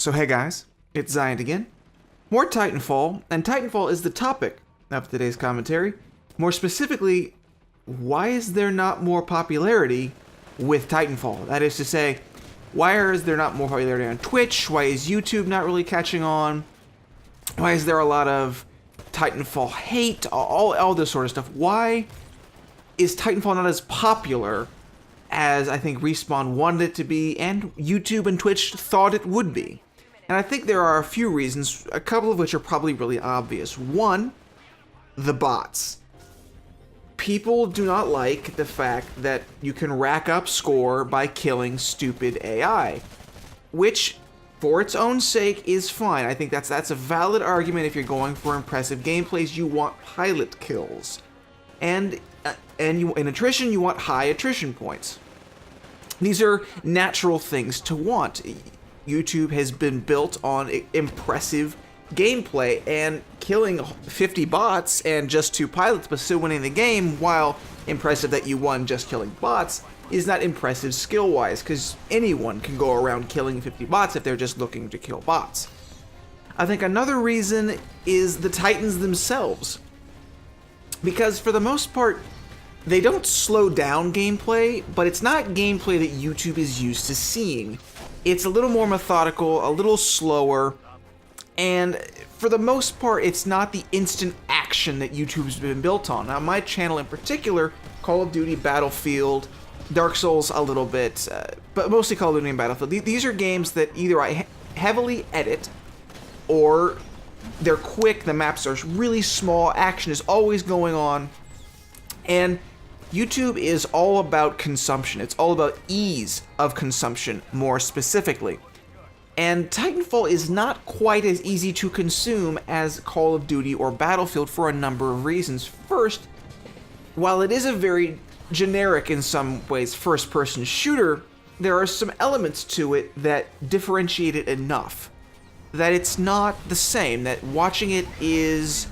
So hey guys, it's Zion again. More Titanfall, and Titanfall is the topic of today's commentary. More specifically, why is there not more popularity with Titanfall? That is to say, why is there not more popularity on Twitch? Why is YouTube not really catching on? Why is there a lot of Titanfall hate? All this sort of stuff. Why is Titanfall not as popular as I think Respawn wanted it to be, and YouTube and Twitch thought it would be? And I think there are a few reasons, a couple of which are probably really obvious. One, the bots. People do not like the fact that you can rack up score by killing stupid AI, which, for its own sake, is fine. I think that's a valid argument if you're going for impressive gameplays. You want pilot kills, and in attrition, you want high attrition points. These are natural things to want. YouTube has been built on impressive gameplay, and killing 50 bots and just 2 pilots but still winning the game, while impressive that you won just killing bots, is not impressive skill-wise, because anyone can go around killing 50 bots if they're just looking to kill bots. I think another reason is the Titans themselves, because for the most part, they don't slow down gameplay, but it's not gameplay that YouTube is used to seeing. It's a little more methodical, a little slower, and for the most part, it's not the instant action that YouTube's been built on. Now, my channel in particular, Call of Duty, Battlefield, Dark Souls a little bit, but mostly Call of Duty and Battlefield. These are games that either I heavily edit, or they're quick, the maps are really small, action is always going on, and YouTube is all about consumption. It's all about ease of consumption, more specifically. And Titanfall is not quite as easy to consume as Call of Duty or Battlefield for a number of reasons. First, while it is a very generic, in some ways, first-person shooter, there are some elements to it that differentiate it enough that it's not the same, that watching it is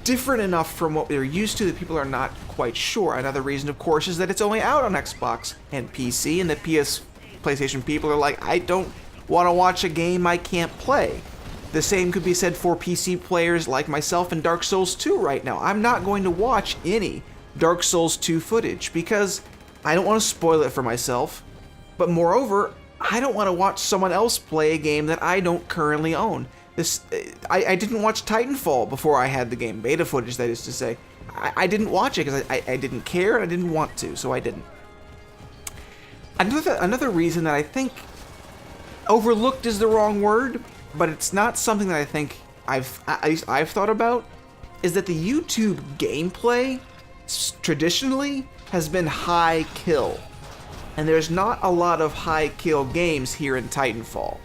different enough from what they're used to that people are not quite sure. Another reason, of course, is that it's only out on Xbox and PC, and the PlayStation people are like, I don't want to watch a game I can't play. The same could be said for PC players like myself in Dark Souls 2 right now. I'm not going to watch any Dark Souls 2 footage because I don't want to spoil it for myself, but moreover, I don't want to watch someone else play a game that I don't currently own. I didn't watch Titanfall before I had the game, beta footage that is to say. I didn't watch it because I didn't care and I didn't want to, so I didn't. Another reason that I think overlooked is the wrong word, but it's not something that I think I've thought about, is that the YouTube gameplay traditionally has been high kill, and there's not a lot of high kill games here in Titanfall.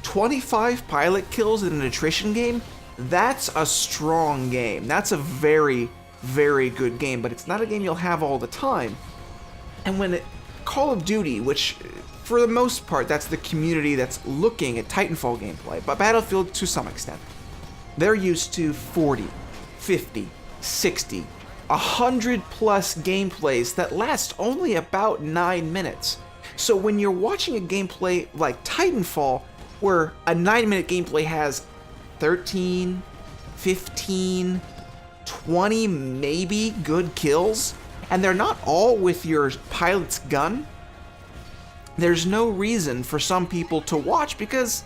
25 pilot kills in an attrition game, that's a strong game. That's a very, very good game, but it's not a game you'll have all the time. And when Call of Duty, which for the most part, that's the community that's looking at Titanfall gameplay, but Battlefield to some extent, they're used to 40, 50, 60, 100 plus gameplays that last only about 9 minutes. So when you're watching a gameplay like Titanfall, where a 9-minute gameplay has 13, 15, 20 maybe good kills, and they're not all with your pilot's gun, there's no reason for some people to watch because,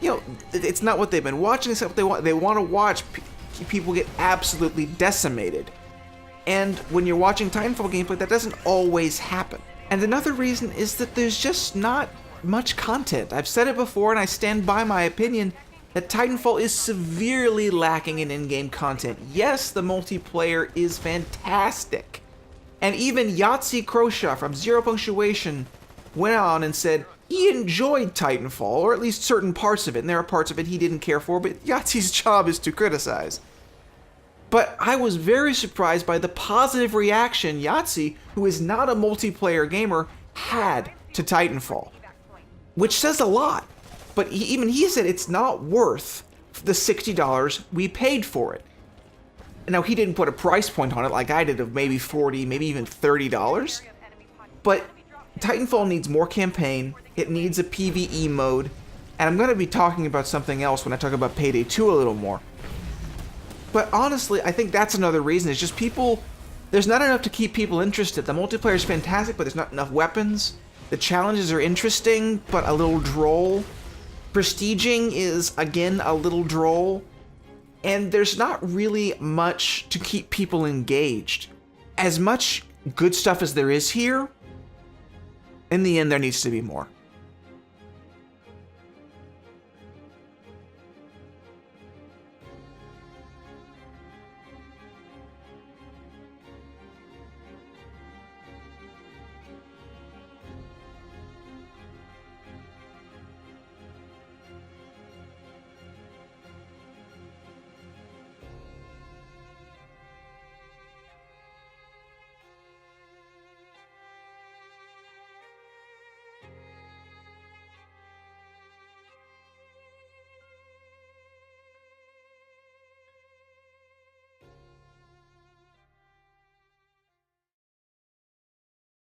you know, it's not what they've been watching, it's what they want. They want to watch people get absolutely decimated. And when you're watching Titanfall gameplay, that doesn't always happen. And another reason is that there's just not much content. I've said it before and I stand by my opinion that Titanfall is severely lacking in in-game content. Yes, the multiplayer is fantastic. And even Yahtzee Croshaw from Zero Punctuation went on and said he enjoyed Titanfall, or at least certain parts of it, and there are parts of it he didn't care for, but Yahtzee's job is to criticize. But I was very surprised by the positive reaction Yahtzee, who is not a multiplayer gamer, had to Titanfall, which says a lot. But even he said it's not worth the $60 we paid for it. Now, he didn't put a price point on it like I did of maybe $40, maybe even $30. But Titanfall needs more campaign, it needs a PvE mode, And I'm going to be talking about something else when I talk about Payday 2 a little more. But honestly, I think that's another reason. It's just people... There's not enough to keep people interested. The multiplayer is fantastic, but there's not enough weapons. The challenges are interesting, but a little droll. Prestiging is, again, a little droll. And there's not really much to keep people engaged. As much good stuff as there is here, in the end, there needs to be more.